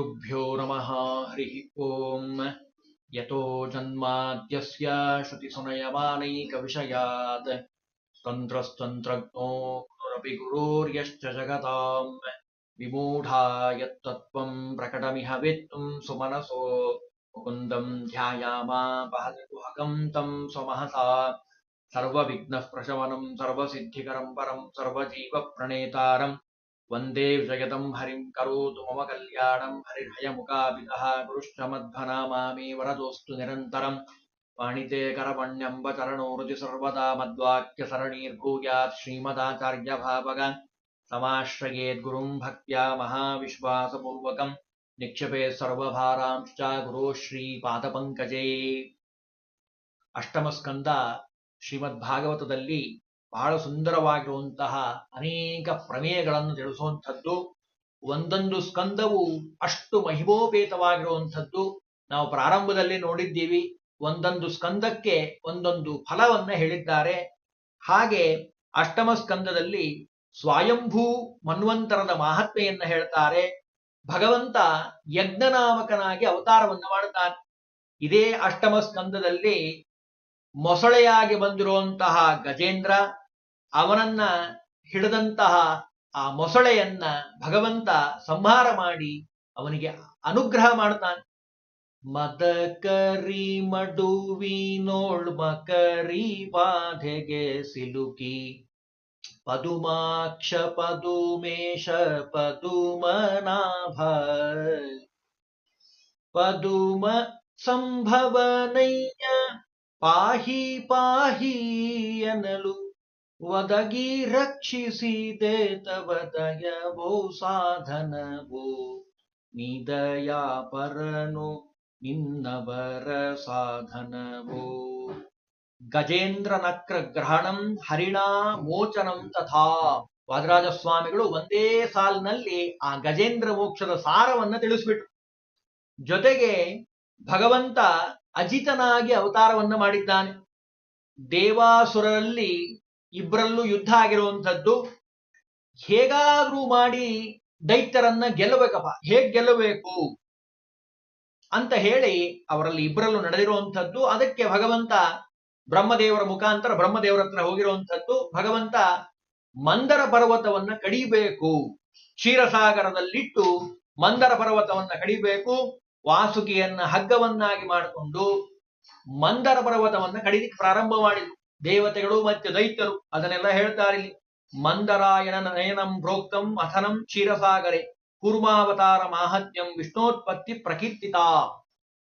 श्रीगुरुभ्यो नमः हरिः ओम् यतो जन्माद्यस्य श्रुतिसुनयमानैकविषयात् तन्त्रस्तन्त्रज्ञो गुरुरपि गुरोर्यश्च जगताम् विमूढा यत्तत्त्वम् प्रकटमिह वेत्तुम् सुमनसो मुकुन्दम् ध्यायामापहरितुहकम् तम् स्वमहसा सर्वविघ्नः प्रशमनम् सर्वसिद्धिकरम् परम् सर्वजीवप्रणेतारम् वन्दे जगदम् हरिम् करोतु मम कल्याणम् हरिर्हयमुखाभितः गुरुश्च मध्वनामामि वरदोऽस्तु निरन्तरम् पाणिते करपण्यम्ब चरणोरुचि सर्वदा मद्वाक्यसरणीर्भूयात् श्रीमदाचार्यभावग समाश्रयेद्गुरुम् भक्त्या महाविश्वासपूर्वकम् निक्षेपेत् सर्वभारांश्च गुरोः ಶ್ರೀಪಾದಪಂಕಜೇ. ಅಷ್ಟಮ ಸ್ಕಂದ ಶ್ರೀಮದ್ಭಾಗವತದಲ್ಲಿ ಬಹಳ ಸುಂದರವಾಗಿರುವಂತಹ ಅನೇಕ ಪ್ರಮೇಯಗಳನ್ನು ತಿಳಿಸುವಂಥದ್ದು. ಒಂದೊಂದು ಸ್ಕಂದವು ಅಷ್ಟು ಮಹಿಮೋಪೇತವಾಗಿರುವಂಥದ್ದು. ನಾವು ಪ್ರಾರಂಭದಲ್ಲಿ ನೋಡಿದ್ದೀವಿ, ಒಂದೊಂದು ಸ್ಕಂದಕ್ಕೆ ಒಂದೊಂದು ಫಲವನ್ನ ಹೇಳಿದ್ದಾರೆ. ಹಾಗೆ ಅಷ್ಟಮ ಸ್ಕಂದದಲ್ಲಿ ಸ್ವಯಂಭೂ ಮನ್ವಂತರದ ಮಹಾತ್ಮೆಯನ್ನ ಹೇಳ್ತಾರೆ. ಭಗವಂತ ಯಜ್ಞನಾಮಕನಾಗಿ ಅವತಾರವನ್ನು ಮಾಡುತ್ತಾನೆ. ಇದೇ ಅಷ್ಟಮ ಸ್ಕಂದದಲ್ಲಿ ಮೊಸಳೆಯಾಗಿ ಬಂದಿರುವಂತಹ ಗಜೇಂದ್ರ, ಅವನನ್ನ ಹಿಡಿದಂತಹ ಆ ಮೊಸಳೆಯನ್ನ ಭಗವಂತ ಸಂಹಾರ ಮಾಡಿ ಅವನಿಗೆ ಅನುಗ್ರಹ ಮಾಡ್ತಾನೆ. ಮದಕರಿ ಮಡುವಿನೋಳ್ ಮಕರಿ ಬಾಧೆಗೆ ಸಿಲುಕಿ ಪದುಮಾಕ್ಷ ಪದುಮೇಶ ಪದುಮನಾಭ ಪದುಮ ಸಂಭವನಯ್ಯ ಪಾಹಿ ಪಾಹಿ ಎನ್ನಲು ಒದಗಿ ರಕ್ಷಿಸಿದೆ ತವ ದಯವೋ ಸಾಧನವೋ ನಿದಯಾ ಪರನು ನಿನ್ನವರ ಸಾಧನವೋ. ಗಜೇಂದ್ರ ನಕ್ರ ಗ್ರಹಣಂ ಹರಿಣಾ ಮೋಚನಂ ತಥಾ. ವಾದರಾಜ ಸ್ವಾಮಿಗಳು ಒಂದೇ ಸಾಲಿನಲ್ಲಿ ಆ ಗಜೇಂದ್ರ ಮೋಕ್ಷದ ಸಾರವನ್ನ ತಿಳಿಸ್ಬಿಟ್ರು. ಜೊತೆಗೆ ಭಗವಂತ ಅಜಿತನಾಗಿ ಅವತಾರವನ್ನ ಮಾಡಿದ್ದಾನೆ. ದೇವಾಸುರರಲ್ಲಿ ಇಬ್ಬರಲ್ಲೂ ಯುದ್ಧ ಆಗಿರುವಂಥದ್ದು. ಹೇಗಾದ್ರೂ ಮಾಡಿ ದೈತ್ಯರನ್ನ ಗೆಲ್ಲಬೇಕಪ್ಪ, ಹೇಗ್ ಗೆಲ್ಲಬೇಕು ಅಂತ ಹೇಳಿ ಅವರಲ್ಲಿ ಇಬ್ಬರಲ್ಲೂ ನಡೆದಿರುವಂಥದ್ದು. ಅದಕ್ಕೆ ಭಗವಂತ ಬ್ರಹ್ಮದೇವರ ಮುಖಾಂತರ ಬ್ರಹ್ಮದೇವರ ಹತ್ರ ಹೋಗಿರುವಂಥದ್ದು. ಭಗವಂತ ಮಂದರ ಪರ್ವತವನ್ನ ಕಡಿಬೇಕು, ಕ್ಷೀರಸಾಗರದಲ್ಲಿಟ್ಟು ಮಂದರ ಪರ್ವತವನ್ನ ಕಡಿಬೇಕು. ವಾಸುಕಿಯನ್ನ ಹಗ್ಗವನ್ನಾಗಿ ಮಾಡಿಕೊಂಡು ಮಂದರ ಪರ್ವತವನ್ನ ಕಡಿಲಿಕ್ಕೆ ಪ್ರಾರಂಭ ಮಾಡಿದ್ರು. ದೇವತೆಗಳು ಮತ್ತೆ ದೈತ್ಯರು ಅದನ್ನೆಲ್ಲ ಹೇಳ್ತಾರೆ ಇಲ್ಲಿ. ಮಂದರಾಯಣ ನಯನಂ ಪ್ರೋಕ್ತಂ ಅಥನಂ ಕ್ಷೀರಸಾಗರೆ ಕೂರ್ಮಾವತಾರ ಮಾಹತ್ಯಂ ವಿಷ್ಣೋತ್ಪತ್ತಿ ಪ್ರಕೀರ್ತಿತ.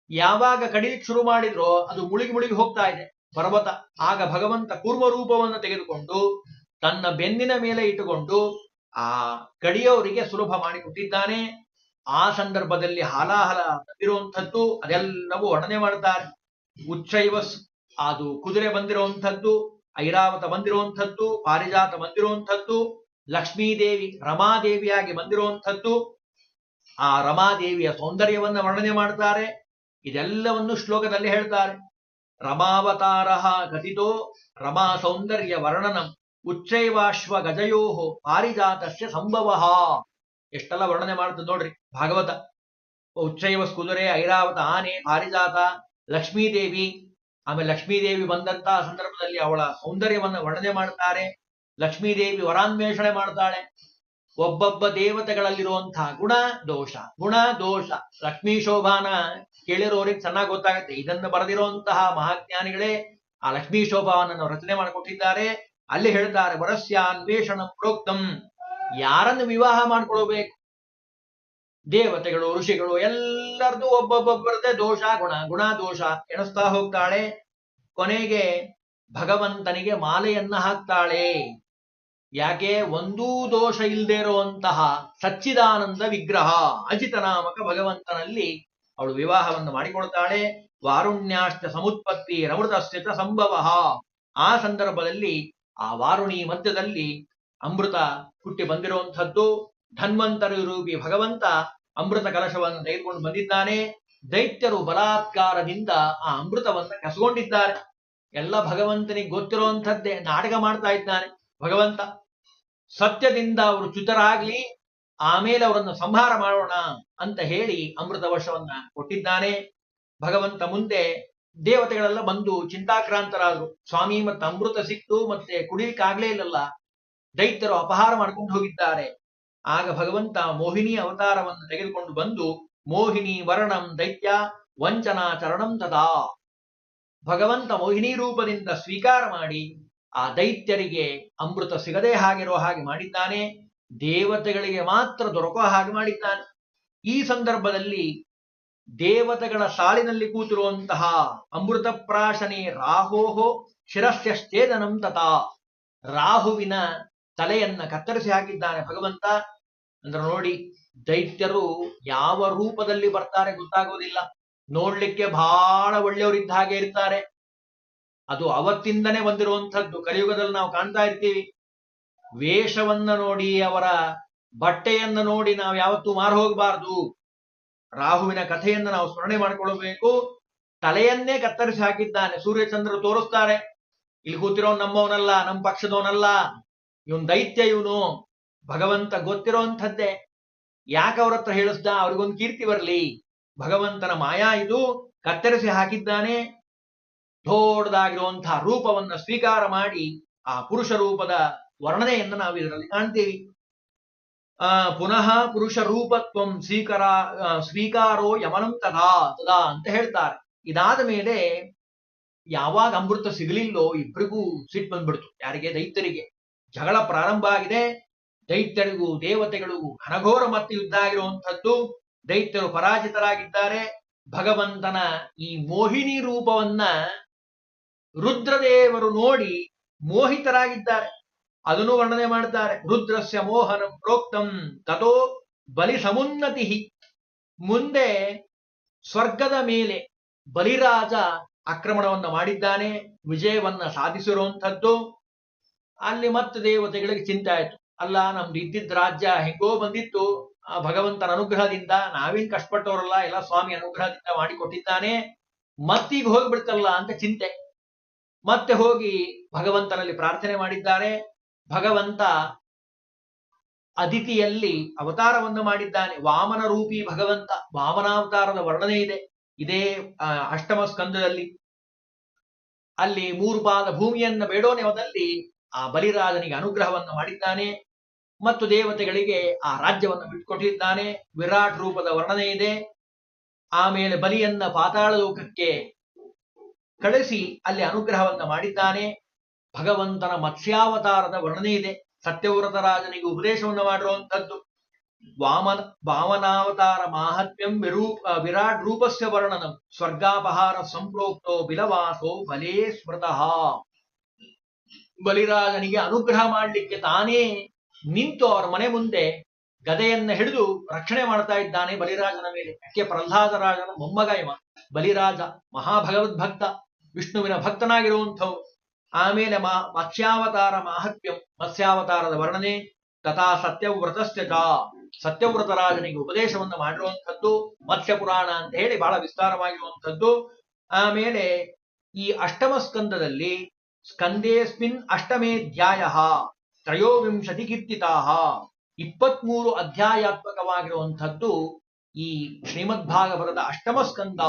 ಯಾವಾಗ ಕಡಿಲಿಕ್ಕೆ ಶುರು ಮಾಡಿದ್ರೋ ಅದು ಮುಳುಗಿ ಮುಳುಗಿ ಹೋಗ್ತಾ ಇದೆ ಪರ್ವತ. ಆಗ ಭಗವಂತ ಕೂರ್ಮ ರೂಪವನ್ನು ತೆಗೆದುಕೊಂಡು ತನ್ನ ಬೆನ್ನಿನ ಮೇಲೆ ಇಟ್ಟುಕೊಂಡು ಆ ಕಡಿಯವರಿಗೆ ಸುಲಭ ಮಾಡಿಕೊಟ್ಟಿದ್ದಾನೆ. ಆ ಸಂದರ್ಭದಲ್ಲಿ ಹಾಲಾಹಲ ಬಂದಿರುವಂಥದ್ದು ಅದೆಲ್ಲವೂ ವರ್ಣನೆ ಮಾಡ್ತಾರೆ. ಉಚ್ಚೈವ ಅದು ಕುದುರೆ ಬಂದಿರುವಂಥದ್ದು, ಐರಾವತ ಬಂದಿರುವಂಥದ್ದು, ಪಾರಿಜಾತ ಬಂದಿರುವಂಥದ್ದು, ಲಕ್ಷ್ಮೀದೇವಿ ರಮಾದೇವಿಯಾಗಿ ಬಂದಿರುವಂಥದ್ದು. ಆ ರಮಾದೇವಿಯ ಸೌಂದರ್ಯವನ್ನ ವರ್ಣನೆ ಮಾಡ್ತಾರೆ. ಇದೆಲ್ಲವನ್ನು ಶ್ಲೋಕದಲ್ಲಿ ಹೇಳ್ತಾರೆ. ರಮಾವತಾರ ಗತಿತೋ ರಮಾ ಸೌಂದರ್ಯ ವರ್ಣನಂ ಉಚ್ಚೈವಾಶ್ವ ಗಜಯೋಹೋ ಪಾರಿಜಾತಸ್ಯ ಸಂಭವ. ಎಷ್ಟೆಲ್ಲ ವರ್ಣನೆ ಮಾಡ್ತದೆ ನೋಡ್ರಿ ಭಾಗವತ. ಉಚ್ಚೈವಸ್ ಕುದುರೆ, ಐರಾವತ ಆನೆ, ಪಾರಿಜಾತ, ಲಕ್ಷ್ಮೀದೇವಿ. ಆಮೇಲೆ ಲಕ್ಷ್ಮೀದೇವಿ ಬಂದಂತಹ ಸಂದರ್ಭದಲ್ಲಿ ಅವಳ ಸೌಂದರ್ಯವನ್ನ ವರ್ಣನೆ ಮಾಡ್ತಾರೆ. ಲಕ್ಷ್ಮೀದೇವಿ ವರಾನ್ವೇಷಣೆ ಮಾಡ್ತಾಳೆ. ಒಬ್ಬೊಬ್ಬ ದೇವತೆಗಳಲ್ಲಿರುವಂತಹ ಗುಣ ದೋಷ, ಗುಣ ದೋಷ. ಲಕ್ಷ್ಮೀ ಶೋಭಾನ ಕೇಳಿರೋರಿಗೆ ಚೆನ್ನಾಗಿ ಗೊತ್ತಾಗುತ್ತೆ. ಇದನ್ನು ಬರೆದಿರುವಂತಹ ಮಹಾಜ್ಞಾನಿಗಳೇ ಆ ಲಕ್ಷ್ಮೀ ಶೋಭಾವನ್ನು ರಚನೆ ಮಾಡಿಕೊಟ್ಟಿದ್ದಾರೆ. ಅಲ್ಲಿ ಹೇಳ್ತಾರೆ ವರಸ್ಯಾನ್ವೇಷಣ ಪ್ರೋಕ್ತಂ. ಯಾರನ್ನು ವಿವಾಹ ಮಾಡ್ಕೊಳ್ಬೇಕು, ದೇವತೆಗಳು ಋಷಿಗಳು ಎಲ್ಲರದು ಒಬ್ಬೊಬ್ಬರದೇ ದೋಷ, ಗುಣ ಗುಣ ದೋಷ ಎಣಿಸ್ತಾ ಹೋಗ್ತಾಳೆ. ಕೊನೆಗೆ ಭಗವಂತನಿಗೆ ಮಾಲೆಯನ್ನ ಹಾಕ್ತಾಳೆ. ಯಾಕೆ? ಒಂದೂ ದೋಷ ಇಲ್ಲದೆ ಇರುವಂತಹ ಸಚ್ಚಿದಾನಂದ ವಿಗ್ರಹ ಅಜಿತನಾಮಕ ಭಗವಂತನಲ್ಲಿ ಅವಳು ವಿವಾಹವನ್ನು ಮಾಡಿಕೊಳ್ತಾಳೆ. ವಾರುಣ್ಯಾಶ್ಚ ಸಮುತ್ಪತ್ತಿ ರಮೃತಸ್ಯ ಚ ಸಂಭವ. ಆ ಸಂದರ್ಭದಲ್ಲಿ ಆ ವಾರುಣಿ ಮಧ್ಯದಲ್ಲಿ ಅಮೃತ ಹುಟ್ಟಿ ಬಂದಿರುವಂಥದ್ದು. ಧನ್ವಂತರಿ ರೂಪಿ ಭಗವಂತ ಅಮೃತ ಕಲಶವನ್ನು ತೆಗೆದುಕೊಂಡು ಬಂದಿದ್ದಾನೆ. ದೈತ್ಯರು ಬಲಾತ್ಕಾರದಿಂದ ಆ ಅಮೃತವನ್ನು ಕಸಗೊಂಡಿದ್ದಾರೆ. ಎಲ್ಲ ಭಗವಂತನಿಗೆ ಗೊತ್ತಿರುವಂಥದ್ದೇ. ನಾಟಕ ಮಾಡ್ತಾ ಇದ್ದಾನೆ ಭಗವಂತ. ಸತ್ಯದಿಂದ ಅವರು ಚ್ಯುತರಾಗ್ಲಿ, ಆಮೇಲೆ ಅವರನ್ನು ಸಂಹಾರ ಮಾಡೋಣ ಅಂತ ಹೇಳಿ ಅಮೃತ ವರ್ಷವನ್ನ ಕೊಟ್ಟಿದ್ದಾನೆ. ಭಗವಂತ ಮುಂದೆ ದೇವತೆಗಳೆಲ್ಲ ಬಂದು ಚಿಂತಾಕ್ರಾಂತರಾದ್ರು. ಸ್ವಾಮಿ ಮತ್ತೆ ಅಮೃತ ಸಿಕ್ತು, ಮತ್ತೆ ಕುಡಿಲಿಕ್ಕಾಗ್ಲೇ ಇಲ್ಲಲ್ಲ, ದೈತ್ಯರು ಅಪಹಾರ ಮಾಡ್ಕೊಂಡು ಹೋಗಿದ್ದಾರೆ. ಆಗ ಭಗವಂತ ಮೋಹಿನಿ ಅವತಾರವನ್ನು ತೆಗೆದುಕೊಂಡು ಬಂದು ಮೋಹಿನಿ ವರ್ಣಂ ದೈತ್ಯ ವಂಚನಾ ಚರಣಂ ತದಾ, ಭಗವಂತ ಮೋಹಿನಿ ರೂಪದಿಂದ ಸ್ವೀಕಾರ ಮಾಡಿ ಆ ದೈತ್ಯರಿಗೆ ಅಮೃತ ಸಿಗದೆ ಹಾಗಿರೋ ಹಾಗೆ ಮಾಡಿದ್ದಾನೆ. ದೇವತೆಗಳಿಗೆ ಮಾತ್ರ ದೊರಕೋ ಹಾಗೆ ಮಾಡಿದ್ದಾನೆ. ಈ ಸಂದರ್ಭದಲ್ಲಿ ದೇವತೆಗಳ ಸಾಲಿನಲ್ಲಿ ಕೂತಿರುವಂತಹ ಅಮೃತ ಪ್ರಾಶನೆ ರಾಹೋಹೋ ಶಿರಸ್ಯಶ್ಚೇದನಂ ತಥಾ, ರಾಹುವಿನ ತಲೆಯನ್ನ ಕತ್ತರಿಸಿ ಹಾಕಿದ್ದಾನೆ ಭಗವಂತ. ಅಂದ್ರೆ ನೋಡಿ, ದೈತ್ಯರು ಯಾವ ರೂಪದಲ್ಲಿ ಬರ್ತಾರೆ ಗೊತ್ತಾಗೋದಿಲ್ಲ. ನೋಡ್ಲಿಕ್ಕೆ ಬಹಳ ಒಳ್ಳೆಯವರಿದ್ದ ಹಾಗೆ ಇರ್ತಾರೆ. ಅದು ಅವತ್ತಿಂದನೇ ಬಂದಿರುವಂಥದ್ದು. ಕಲಿಯುಗದಲ್ಲಿ ನಾವು ಕಾಣ್ತಾ ಇರ್ತೀವಿ. ವೇಷವನ್ನ ನೋಡಿ, ಅವರ ಬಟ್ಟೆಯನ್ನ ನೋಡಿ ನಾವು ಯಾವತ್ತೂ ಮಾರು ಹೋಗಬಾರ್ದು. ರಾಹುವಿನ ಕಥೆಯನ್ನ ನಾವು ಸ್ಮರಣೆ ಮಾಡಿಕೊಳ್ಳಬೇಕು. ತಲೆಯನ್ನೇ ಕತ್ತರಿಸಿ ಹಾಕಿದ್ದಾನೆ. ಸೂರ್ಯಚಂದ್ರರು ತೋರಿಸ್ತಾರೆ, ಇಲ್ಲಿ ಕೂತಿರೋ ನಮ್ಮವನಲ್ಲ, ನಮ್ಮ ಪಕ್ಷದವನಲ್ಲ, ಇವನ್ ದೈತ್ಯ ಇವನು. ಭಗವಂತ ಗೊತ್ತಿರೋಂಥದ್ದೇ. ಯಾಕೆ ಅವ್ರ ಹತ್ರ ಹೇಳಿಸ್ದ? ಅವ್ರಿಗೊಂದು ಕೀರ್ತಿ ಬರಲಿ. ಭಗವಂತನ ಮಾಯಾ ಇದು. ಕತ್ತರಿಸಿ ಹಾಕಿದ್ದಾನೆ. ದೊಡ್ಡದಾಗಿರುವಂತಹ ರೂಪವನ್ನ ಸ್ವೀಕಾರ ಮಾಡಿ ಆ ಪುರುಷ ರೂಪದ ವರ್ಣನೆಯನ್ನು ನಾವು ಇದರಲ್ಲಿ ಕಾಣ್ತೀವಿ. ಪುನಃ ಪುರುಷ ರೂಪತ್ವಂ ಸ್ವೀಕಾರೋ ಯಮನಂ ತದಾ ತದಾ ಅಂತ ಹೇಳ್ತಾರೆ. ಇದಾದ ಮೇಲೆ ಯಾವಾಗ ಅಮೃತ ಸಿಗಲಿಲ್ಲೋ ಇಬ್ಬರಿಗೂ ಸಿಟ್ಟು ಬಂದ್ಬಿಡ್ತು. ಯಾರಿಗೆ? ದೈತ್ಯರಿಗೆ. ಜಗಳ ಪ್ರಾರಂಭ ಆಗಿದೆ. ದೈತ್ಯರಿಗೂ ದೇವತೆಗಳಿಗೂ ಘನಘೋರ ಮತ್ತೆ ಯುದ್ಧ ಆಗಿರುವಂಥದ್ದು. ದೈತ್ಯರು ಪರಾಜಿತರಾಗಿದ್ದಾರೆ. ಭಗವಂತನ ಈ ಮೋಹಿನಿ ರೂಪವನ್ನ ರುದ್ರದೇವರು ನೋಡಿ ಮೋಹಿತರಾಗಿದ್ದಾರೆ. ಅದನ್ನು ವರ್ಣನೆ ಮಾಡ್ತಾರೆ. ರುದ್ರಸ್ಯ ಮೋಹನಂ ಪ್ರೋಕ್ತಂ ತಥೋ ಬಲಿ ಸಮುನ್ನತಿ. ಮುಂದೆ ಸ್ವರ್ಗದ ಮೇಲೆ ಬಲಿರಾಜ ಆಕ್ರಮಣವನ್ನ ಮಾಡಿದ್ದಾನೆ, ವಿಜಯವನ್ನ ಸಾಧಿಸಿರುವಂಥದ್ದು. ಅಲ್ಲಿ ಮತ್ತೆ ದೇವತೆಗಳಿಗೆ ಚಿಂತೆ ಆಯ್ತು. ಅಲ್ಲ, ನಮ್ದು ಇದ್ದಿದ್ದ ರಾಜ್ಯ ಹೆಂಗೋ ಬಂದಿತ್ತು, ಆ ಭಗವಂತನ ಅನುಗ್ರಹದಿಂದ, ನಾವೇನ್ ಕಷ್ಟಪಟ್ಟವರಲ್ಲ, ಎಲ್ಲ ಸ್ವಾಮಿ ಅನುಗ್ರಹದಿಂದ ಮಾಡಿಕೊಟ್ಟಿದ್ದಾನೆ, ಮತ್ತೀಗ ಹೋಗ್ಬಿಡ್ತಲ್ಲ ಅಂತ ಚಿಂತೆ. ಮತ್ತೆ ಹೋಗಿ ಭಗವಂತನಲ್ಲಿ ಪ್ರಾರ್ಥನೆ ಮಾಡಿದ್ದಾರೆ. ಭಗವಂತ ಅದಿತಿಯಲ್ಲಿ ಅವತಾರವನ್ನು ಮಾಡಿದ್ದಾನೆ. ವಾಮನ ರೂಪಿ ಭಗವಂತ. ವಾಮನಾವತಾರದ ವರ್ಣನೆ ಇದೆ ಇದೇ ಅಷ್ಟಮ ಸ್ಕಂದದಲ್ಲಿ. ಅಲ್ಲಿ 3 ಪಾದ ಭೂಮಿಯನ್ನ ಬೇಡೋ ನೆವದಲ್ಲಿ ಆ ಬಲಿರಾಜನಿಗೆ ಅನುಗ್ರಹವನ್ನು ಮಾಡಿದ್ದಾನೆ ಮತ್ತು ದೇವತೆಗಳಿಗೆ ಆ ರಾಜ್ಯವನ್ನು ಬಿಟ್ಟುಕೊಟ್ಟಿದ್ದಾನೆ. ವಿರಾಟ್ ರೂಪದ ವರ್ಣನೆ ಇದೆ. ಆಮೇಲೆ ಬಲಿಯನ್ನ ಪಾತಾಳ ಲೋಕಕ್ಕೆ ಕಳಿಸಿ ಅಲ್ಲಿ ಅನುಗ್ರಹವನ್ನ ಮಾಡಿದ್ದಾನೆ. ಭಗವಂತನ ಮತ್ಸ್ಯಾವತಾರದ ವರ್ಣನೆ ಇದೆ. ಸತ್ಯವ್ರತ ರಾಜನಿಗೆ ಉಪದೇಶವನ್ನು ಮಾಡಿರುವಂಥದ್ದು. ವಾಮನಾವತಾರ ಮಾಹಾತ್ಮ್ಯಂ ವಿರಾಟ್ ರೂಪಸ್ಯ ವರ್ಣನಂ ಸ್ವರ್ಗಾಪಹಾರ ಸಂಪ್ರೋಕ್ತೋ ಬಿಲವಾಸೋ ಬಲೇ ಸ್ಮೃತಃ. ಬಲಿರಾಜನಿಗೆ ಅನುಗ್ರಹ ಮಾಡಲಿಕ್ಕೆ ತಾನೇ ನಿಂತು ಅವರ ಮನೆ ಮುಂದೆ ಗದೆಯನ್ನ ಹಿಡಿದು ರಕ್ಷಣೆ ಮಾಡ್ತಾ ಇದ್ದಾನೆ ಬಲಿರಾಜನ ಮೇಲೆ. ಯಾಕೆ? ಪ್ರಹ್ಲಾದ ರಾಜನ ಮೊಮ್ಮಗ ಇವ ಬಲಿರಾಜ. ಮಹಾಭಗವದ್ಭಕ್ತ, ವಿಷ್ಣುವಿನ ಭಕ್ತನಾಗಿರುವಂಥವು. ಆಮೇಲೆ ಮತ್ಸ್ಯಾವತಾರ ಮಾಹಾತ್ಮ್ಯಂ, ಮತ್ಸ್ಯಾವತಾರದ ವರ್ಣನೆ. ತಥಾ ಸತ್ಯವ್ರತಸ್ಯ ಚ, ಸತ್ಯವ್ರತ ರಾಜನಿಗೆ ಉಪದೇಶವನ್ನು ಮಾಡಿರುವಂಥದ್ದು. ಮತ್ಸ್ಯ ಪುರಾಣ ಅಂತ ಹೇಳಿ ಬಹಳ ವಿಸ್ತಾರವಾಗಿರುವಂಥದ್ದು. ಆಮೇಲೆ ಈ ಅಷ್ಟಮ ಸ್ಕಂದದಲ್ಲಿ ಸ್ಕಂದೇಸ್ಮಿನ್ ಅಷ್ಟಮೇಧ್ಯಾಯ ತ್ರಯೋವಿಂಶತಿ ಕೀರ್ತಿತಾ, 23 ಅಧ್ಯಾಯಾತ್ಮಕವಾಗಿರುವಂಥದ್ದು ಈ ಶ್ರೀಮದ್ ಭಾಗವತದ ಅಷ್ಟಮ ಸ್ಕಂದ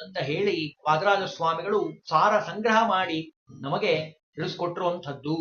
ಅಂತ ಹೇಳಿ ವಾದರಾಜ ಸ್ವಾಮಿಗಳು ಸಾರ ಸಂಗ್ರಹ ಮಾಡಿ ನಮಗೆ ತಿಳಿಸ್ಕೊಟ್ಟಿರುವಂಥದ್ದು.